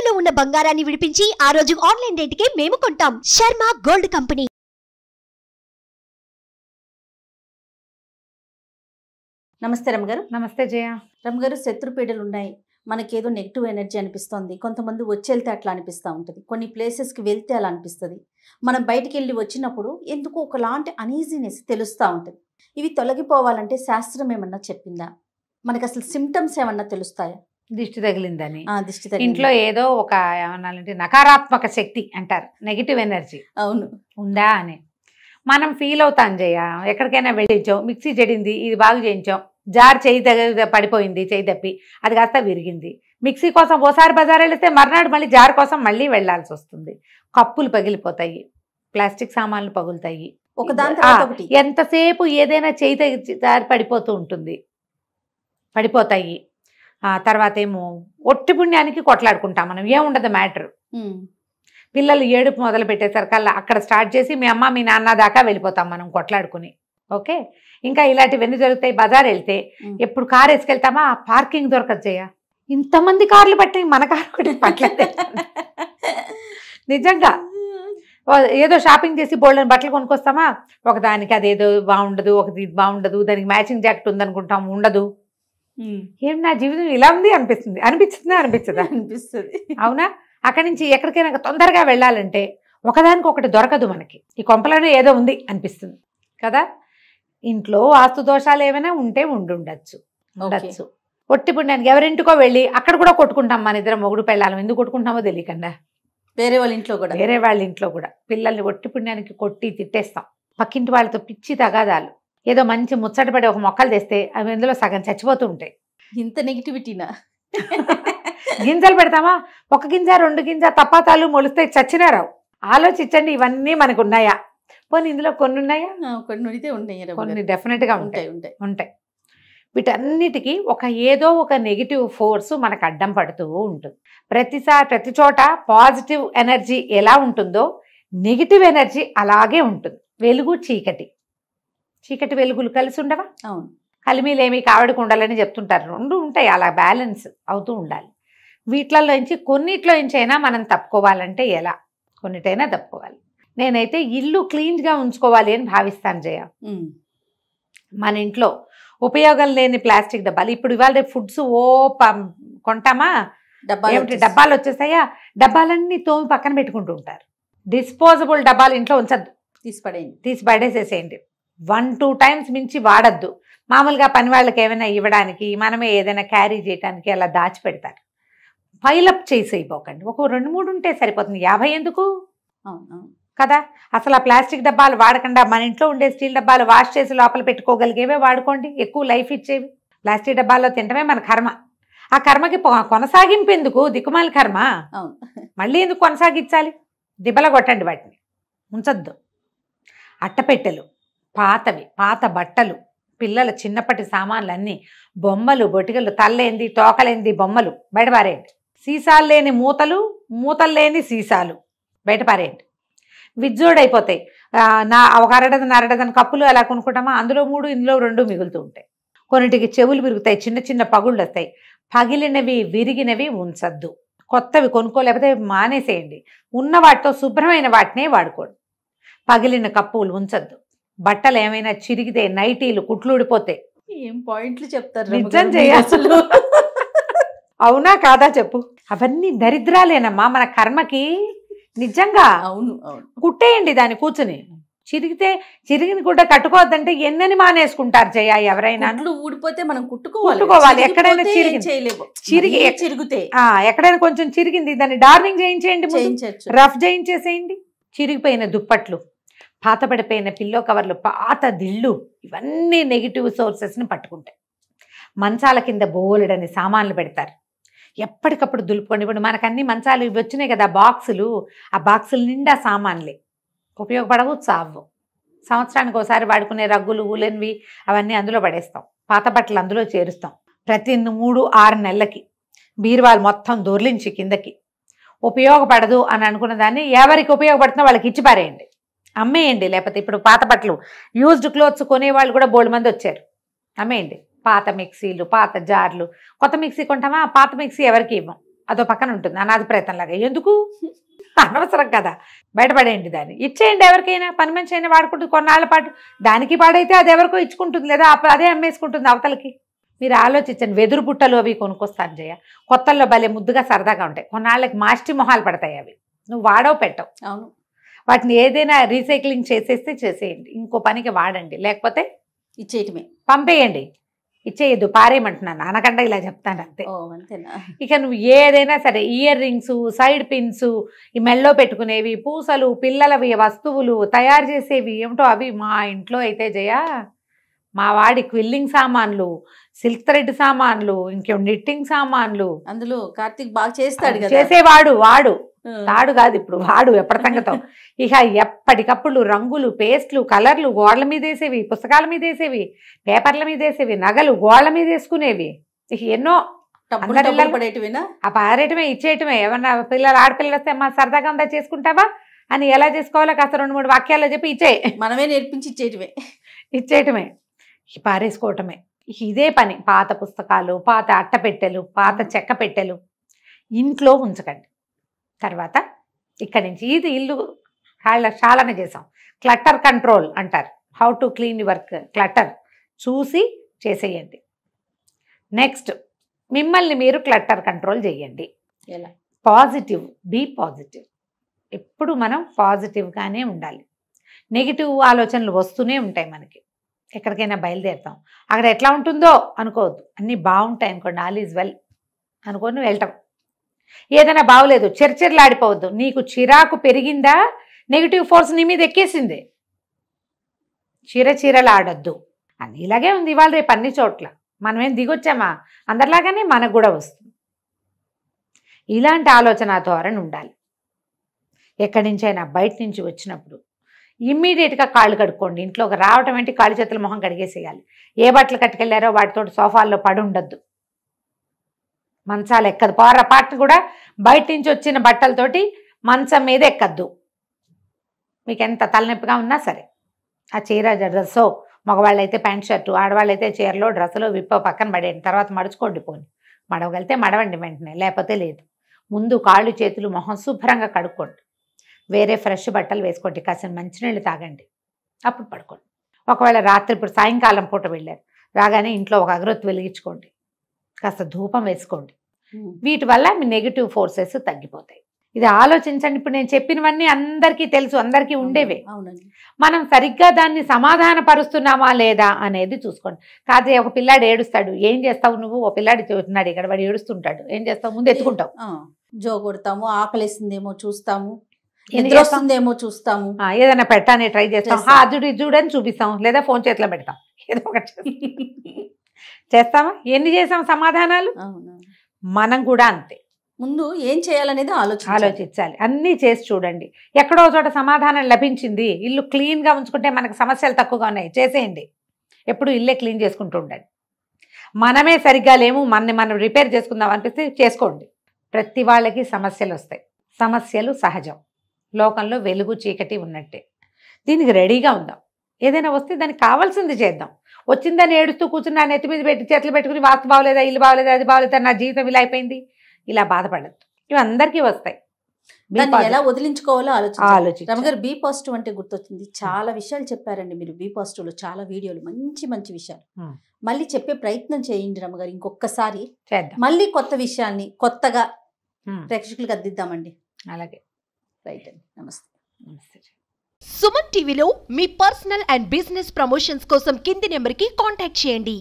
తాకట్టులో ఉన్న బంగారాన్ని విడిపించి ఆ రోజు ఆన్లైన్ రేటుకే మేము కొంటాం. Sharma gold company. నమస్తే రమగారు. నమస్తే జయ. రమగారు, శత్రుపీడలు ఉన్నాయి, మనకేదో నెగిటివ్ ఎనర్జీ అనిపిస్తుంది. కొంతమంది వచ్చేళ్తే అట్లా అనిపిస్తూ ఉంటుంది, కొన్ని ప్లేసెస్కి వెళ్తే అలా అనిపిస్తుంది. మనం బయటికి వెళ్ళి వచ్చినప్పుడు ఎందుకు ఒకలాంటి అనీజీనెస్ తెలుస్తూ ఉంటుంది. ఇవి తొలగిపోవాలంటే శాస్త్రం ఏమన్నా చెప్పిందా? మనకు అసలు సిమ్టమ్స్ ఏమన్నా తెలుస్తాయా? దిష్టి తగిలిందని, దిష్టి తగిలింది, ఇంట్లో ఏదో ఒక ఏమన్నాలంటే నకారాత్మక శక్తి అంటారు, నెగిటివ్ ఎనర్జీ అవును ఉందా అని మనం ఫీల్ అవుతాం జయ. ఎక్కడికైనా వెళ్ళించాం, మిక్సీ చెడింది, ఇది బాగు చేయించాం, జార్ చేయి పడిపోయింది, చేయి తప్పి అది కాస్త విరిగింది. మిక్సీ కోసం ఓసారి బజార్ వెళితే మర్నాడు మళ్ళీ జార్ కోసం మళ్ళీ వెళ్లాల్సి వస్తుంది. కప్పులు పగిలిపోతాయి, ప్లాస్టిక్ సామాన్లు పగులుతాయి, ఒకదాని తర్వాత ఒకటి. ఎంతసేపు ఏదైనా చేయి జారి పడిపోతూ ఉంటుంది, పడిపోతాయి. తర్వాత ఏమో ఒట్టి పుణ్యానికి కొట్లాడుకుంటాం మనం, ఏముండదు మ్యాటర్. పిల్లలు ఏడుపు మొదలు పెట్టేసరికల్లా అక్కడ స్టార్ట్ చేసి మీ అమ్మ మీ నాన్న దాకా వెళ్ళిపోతాం మనం కొట్లాడుకుని. ఓకే, ఇంకా ఇలాంటివన్నీ జరుగుతాయి. బజార్ వెళ్తే ఎప్పుడు కారు వేసుకెళ్తామా, పార్కింగ్ దొరకదు చేయ. ఇంతమంది కార్లు పట్టాయి, మన కారు కూడా పట్టలేదు నిజంగా. ఏదో షాపింగ్ చేసి బోల్డెన్ బట్టలు కొనుక్కొస్తామా, ఒకదానికి అదేదో బాగుండదు, ఒకటి బాగుండదు, దానికి మ్యాచింగ్ జాకెట్ ఉందనుకుంటాం, ఉండదు. ఏం నా జీవితం ఇలా ఉంది అనిపిస్తుంది, అనిపించిందా అనిపిస్తుంది అవునా? అక్కడి నుంచి ఎక్కడికైనా తొందరగా వెళ్ళాలంటే ఒకదానికి ఒకటి దొరకదు మనకి, ఈ కొంపలోనే ఏదో ఉంది అనిపిస్తుంది కదా. ఇంట్లో వాస్తు దోషాలు ఏమైనా ఉంటే ఉండొచ్చు. ఒట్టి పుణ్యానికి ఎవరింటికో వెళ్ళి అక్కడ కూడా కొట్టుకుంటాం, మన ఇద్దరం మొగుడు పెళ్ళాలం. ఎందుకు కొట్టుకుంటామో తెలియకుండా వేరే వాళ్ళ ఇంట్లో కూడా పిల్లల్ని ఒట్టి పుణ్యానికి కొట్టి తిట్టేస్తాం. పక్కింటి వాళ్ళతో పిచ్చి తగాదాలు. ఏదో మంచి ముచ్చటపడి ఒక మొక్కలు తెస్తే అవి ఇందులో సగం చచ్చిపోతూ ఉంటాయి. ఇంత నెగిటివిటీనా? గింజలు పెడతామా, ఒక గింజ రెండు గింజ తప్పాతాలు మొలుస్తాయి, చచ్చినా రావు. ఆలోచించండి, ఇవన్నీ మనకు ఉన్నాయా? పోనీ ఇందులో కొన్ని ఉన్నాయా? కొన్ని డెఫినెట్ గా ఉంటాయి. వీటన్నిటికీ ఏదో ఒక నెగిటివ్ ఫోర్స్ మనకు అడ్డం పడుతూ ఉంటుంది. ప్రతి చోట పాజిటివ్ ఎనర్జీ ఎలా ఉంటుందో నెగిటివ్ ఎనర్జీ అలాగే ఉంటుంది. వెలుగు చీకటి, చీకటి వెలుగులు కలిసి ఉండవా? అవును. కలిమిలేమి కావడికి ఉండాలని చెప్తుంటారు, రెండు ఉంటాయి, అలా బ్యాలెన్స్ అవుతూ ఉండాలి. వీటిల్లోంచి కొన్నిట్లోంచి అయినా మనం తప్పుకోవాలంటే ఎలా? కొన్నిటైనా తప్పుకోవాలి. నేనైతే ఇల్లు క్లీన్గా ఉంచుకోవాలి అని భావిస్తాను జయ. మన ఇంట్లో ఉపయోగం లేని ప్లాస్టిక్ డబ్బాలు, ఇప్పుడు ఇవాళ రేపు ఫుడ్స్ కొంటామా, డబ్బాలు వచ్చేసాయా, డబ్బాలన్నీ తోమి పక్కన పెట్టుకుంటూ ఉంటారు. డిస్పోజబుల్ డబ్బాలు ఇంట్లో ఉంచద్దు, తీసి పడేసేసేయండి. 1-2 times మించి వాడద్దు. మామూలుగా పని వాళ్ళకి ఏమైనా ఇవ్వడానికి, మనమే ఏదైనా క్యారీ చేయడానికి అలా దాచిపెడతారు. పైలప్ చేసేయిపోకండి, ఒక 2-3 ఉంటే సరిపోతుంది, 50 ఎందుకు కదా. అసలు ఆ ప్లాస్టిక్ డబ్బాలు వాడకుండా మన ఇంట్లో ఉండే స్టీల్ డబ్బాలు వాష్ చేసి లోపల పెట్టుకోగలిగేవే వాడుకోండి, ఎక్కువ లైఫ్ ఇచ్చేవి. ప్లాస్టిక్ డబ్బాల్లో తింటమే మన కర్మ. ఆ కర్మకి కొనసాగింపు ఎందుకు, దిక్కుమాల కర్మ, మళ్ళీ ఎందుకు కొనసాగించాలి? దిబ్బల కొట్టండి, వాటిని ఉంచద్దు. అట్టపెట్టెలు, పాతవి, పాత బట్టలు, పిల్లల చిన్నప్పటి సామాన్లన్నీ, బొమ్మలు, బొటికలు, తల్లేంది తోకలేంది బొమ్మలు బయటపారేయండి. సీసాలు లేని మూతలు, మూతలు లేని సీసాలు బయటపారేయండి. విజ్జోడైపోతాయి. ఒక అరడదని కప్పులు అలా కొనుక్కుంటామా, అందులో 3 ఇందులో 2 మిగులుతూ ఉంటాయి. కొన్నిటికి చెవులు విరుగుతాయి, చిన్న చిన్న పగుళ్ళు వస్తాయి. పగిలినవి విరిగినవి ఉంచద్దు, కొత్తవి కొనుక్కోలేకపోతే మానేసేయండి. ఉన్న వాటితో శుభ్రమైన వాటినే వాడుకోండి. పగిలిన కప్పులు ఉంచద్దు. బట్టలు ఏమైనా చిరిగితే, నైటీలు కుట్లు ఏం పాయింట్లు చెప్తారు, నిజం చేయాలి. అవునా కాదా చెప్పు? అవన్నీ దరిద్రాలేనమ్మా మన కర్మకి. నిజంగా అవును. కుట్టేయండి దాన్ని కూర్చుని. చిరిగిన గుడ్డ కట్టుకోవద్దంటే ఎన్నని మానేసుకుంటారు జయ. ఎవరైనా ఊడిపోతే మనం కుట్టుకోవాలి. ఎక్కడైనా చిరిగితే ఎక్కడైనా కొంచెం చిరిగింది, దాన్ని డార్నింగ్ చేయించేయండి, రఫ్ చేయించేసేయండి. చిరిగిపోయిన దుప్పట్లు, పాత పడిపోయిన పిల్లో కవర్లు, పాత దిళ్ళు, ఇవన్నీ నెగిటివ్ సోర్సెస్ని పట్టుకుంటాయి. మంచాల కింద బోలెడని సామాన్లు పెడతారు, ఎప్పటికప్పుడు దులుపుకొని. ఇప్పుడు మనకు అన్ని మంచాలు ఇవి వచ్చినాయి కదా, బాక్సులు. ఆ బాక్సులు నిండా సామాన్లే, ఉపయోగపడవు, చావు. సంవత్సరానికి ఒకసారి వాడుకునే రగ్గులు, ఊలెన్వి అవన్నీ అందులో పడేస్తాం. పాత బట్టలు అందులో చేరుస్తాం. ప్రతి 3-6 నెలలకి బీరువాలు మొత్తం దొర్లించి కిందకి. ఉపయోగపడదు అని అనుకున్న దాన్ని ఎవరికి ఉపయోగపడుతుందో వాళ్ళకి ఇచ్చి పారేయండి, అమ్మేయండి. లేకపోతే ఇప్పుడు పాత బట్టలు, యూజ్డ్ క్లోత్స్ కొనేవాళ్ళు కూడా బోల్డ్ మంది వచ్చారు, అమ్మేయండి. పాత మిక్సీలు, పాత జార్లు. కొత్త మిక్సీ కొంటామా, పాత మిక్సీ ఎవరికి ఇవ్వం, అదో పక్కన ఉంటుంది అనాథ ప్రేతంలాగా. ఎందుకు? అనవసరం కదా, బయటపడేయండి దాన్ని, ఇచ్చేయండి ఎవరికైనా. పని మనిషి అయినా వాడుకుంటుంది కొన్నాళ్ళ పాటు, దానికి పాడైతే అది ఎవరికో ఇచ్చుకుంటుంది, లేదా అదే అమ్మేసుకుంటుంది అవతలకి. మీరు ఆలోచించండి. వెదురు బుట్టలు అవి కొనుక్కొస్తాను జయ, కొత్తల్లో భలే ముద్దుగా సరదాగా ఉంటాయి. కొన్నాళ్ళకి మాస్టి మొహాలు పడతాయి అవి, నువ్వు వాడవు పెట్టవు. అవును, వాటిని ఏదైనా రీసైక్లింగ్ చేసేస్తే చేసేయండి, ఇంకో పనికి వాడండి, లేకపోతే ఇచ్చేయటమే, పంపేయండి. ఇచ్చేయద్దు, పారేయమంటున్నాను, అనకుండా ఇలా చెప్తాను అంతే. ఓ అంతేనా? ఇక నువ్వు ఏదైనా సరే, ఇయర్ రింగ్స్, సైడ్ పిన్స్, ఈ మెల్లో పెట్టుకునేవి, పూసలు, పిల్లలవి వస్తువులు తయారు చేసేవి ఏమిటో అవి. మా ఇంట్లో అయితే జయ, మా వాడి క్విల్లింగ్ సామాన్లు, సిల్క్ థ్రెడ్ సామాన్లు, ఇంకేం నిట్టింగ్ సామాన్లు, అందులో కార్తీక్ బాగా చేస్తాడు కదా. చేసేవాడు, వాడు తాడు కాదు ఇప్పుడు, వాడు ఎప్పటి సంగతో. ఇక ఎప్పటికప్పుడు రంగులు, పేస్ట్లు, కలర్లు, గోడల మీద వేసేవి, పుస్తకాల మీద వేసేవి, పేపర్ల మీద వేసేవి, నగలు గోడల మీద వేసుకునేవి, ఇక ఎన్నో. పడేటివేనా? ఆ పారేయటమే, ఇచ్చేయటమే. ఏమన్నా పిల్లలు ఆడపిల్లలు వస్తే మా సరదాగా ఉందా చేసుకుంటావా అని ఎలా చేసుకోవాలో కాస్త 2-3 వాక్యాల్లో చెప్పి ఇచ్చే, మనమే నేర్పించి ఇచ్చేయటమే, పారేసుకోవటమే. ఇదే పని. పాత పుస్తకాలు, పాత అట్టపెట్టెలు, పాత చెక్క పెట్టెలు ఇంట్లో ఉంచకండి. తర్వాత ఇక్కడి నుంచి ఇది ఇల్లు చాలానే చేసాం. క్లటర్ కంట్రోల్ అంటారు, how to clean your clutter చూసి చేసేయండి. నెక్స్ట్, మిమ్మల్ని మీరు క్లటర్ కంట్రోల్ చేయండి. ఎలా? Positive, be positive. ఎప్పుడు మనం పాజిటివ్గానే ఉండాలి. నెగిటివ్ ఆలోచనలు వస్తూనే ఉంటాయి మనకి. ఎక్కడికైనా బయలుదేరుతాం, అక్కడ ఎట్లా ఉంటుందో అనుకోవద్దు, అన్నీ బాగుంటాయి అనుకోండి, ఆల్ ఈజ్ వెల్ అనుకొని వెళ్ళటం. ఏదైనా బాగోలేదు చిరచిరలాడిపోవద్దు. నీకు చిరాకు పెరిగిందా, నెగిటివ్ ఫోర్స్ నీ మీద ఎక్కేసింది, చీరలాడద్దు అని. ఇలాగే ఉంది ఇవాళ రేపు అన్ని చోట్ల. మనమేం దిగొచ్చామా, అందరిలాగానే మనకు కూడా వస్తుంది. ఇలాంటి ఆలోచన ధోరణి ఉండాలి. ఎక్కడి నుంచైనా బయట నుంచి వచ్చినప్పుడు ఇమ్మీడియట్గా కాళ్ళు కడుక్కోండి. ఇంట్లోకి రావటం ఏంటి, కాళ్ళు చేతుల మొహం కడిగేసేయాలి. ఏ బట్టలు కట్టుకెళ్ళారో వాటితో సోఫాల్లో పడి ఉండద్దు, మంచాలు ఎక్కదు. పొరపాటు కూడా బయట నుంచి వచ్చిన బట్టలతోటి మంచం మీద ఎక్కద్దు. మీకు ఎంత తలనొప్పిగా ఉన్నా సరే, ఆ చీర డ్రెస్సో, మగవాళ్ళు అయితే ప్యాంట్ షర్టు, ఆడవాళ్ళు అయితే చీరలో డ్రెస్సులో విప్పో పక్కన పడేయండి. తర్వాత మడుచుకోండి, పోని మడవగలితే మడవండి వెంటనే, లేకపోతే లేదు. ముందు కాళ్ళు చేతులు మొహం శుభ్రంగా కడుక్కోండి. వేరే ఫ్రెష్ బట్టలు వేసుకోండి, కాసిన మంచినీళ్ళు తాగండి, అప్పుడు పడుకోండి. ఒకవేళ రాత్రి ఇప్పుడు సాయంకాలం పూట వెళ్ళారు, రాగానే ఇంట్లో ఒక అగరొత్తి వెలిగించుకోండి, కాస్త ధూపం వేసుకోండి. వీటి వల్ల మీ నెగిటివ్ ఫోర్సెస్ తగ్గిపోతాయి. ఇది ఆలోచించండి. ఇప్పుడు నేను చెప్పినవన్నీ అందరికీ తెలుసు, అందరికీ ఉండేవే. మనం సరిగ్గా దాన్ని సమాధాన పరుస్తున్నామా లేదా అనేది చూసుకోండి. కాదే ఒక పిల్లాడు ఏడుస్తాడు, ఏం చేస్తావు నువ్వు? ఓ పిల్లాడు చూస్తున్నాడు ఇక్కడ, వాడు ఏడుస్తుంటాడు, ఏం చేస్తావు? ముందు ఎత్తుకుంటావు, జో కొడతాము, ఆకలిస్తుందేమో చూస్తాము, వస్తుందేమో చూస్తాము, ఏదైనా పెట్టానే ట్రై చేస్తాం, అది చూడని చూపిస్తాం, లేదా ఫోన్ చేతిలో పెడతాం, ఏదో ఒకటి చేస్తామా? ఎన్ని చేసాం సమాధానాలు? మనం కూడా అంతే. ముందు ఏం చేయాలనేది ఆలోచించాలి. అన్నీ చేసి చూడండి, ఎక్కడో చోట సమాధానం లభించింది. ఇల్లు క్లీన్గా ఉంచుకుంటే మనకు సమస్యలు తక్కువగా ఉన్నాయి, చేసేయండి. ఎప్పుడు ఇల్లే క్లీన్ చేసుకుంటూ ఉండండి. మనమే సరిగ్గా లేము, మనం రిపేర్ చేసుకుందాం అనిపిస్తే చేసుకోండి. ప్రతి వాళ్ళకి సమస్యలు వస్తాయి, సమస్యలు సహజం. లోకంలో వెలుగు చీకటి ఉన్నట్టే. దీనికి రెడీగా ఉందాం. ఏదైనా వస్తే దానికి కావాల్సింది చేద్దాం. వచ్చిందని ఏడుస్తూ కూర్చుని నెత్తి మీద పెట్టి చేతులు పెట్టుకుని వాస్తు బాగోలేదా, ఇల్లు బాగోలేదా, అది బాగోలేదా, నా జీవితం ఇలా అయిపోయింది, ఇలా బాధపడద్దు. ఇవి అందరికీ వస్తాయి. ఎలా వదిలించుకోవాలో ఆలోచించాలి. రమగారు, బీ పాజిటివ్ అంటే గుర్తొచ్చింది, చాలా విషయాలు చెప్పారండి మీరు. బీ పాజిటివ్ లో చాలా వీడియోలు, మంచి మంచి విషయాలు. మళ్ళీ చెప్పే ప్రయత్నం చేయండి రమగారు, ఇంకొకసారి మళ్ళీ కొత్త విషయాల్ని కొత్తగా ప్రేక్షకులకు అందిద్దామండి. అలాగే, రైట్ అండి, నమస్తే. నమస్తే. సుమన్ టీవీలో మీ పర్సనల్ అండ్ బిజినెస్ ప్రమోషన్స్ కోసం కింది నెంబర్కి కాంటాక్ట్ చేయండి.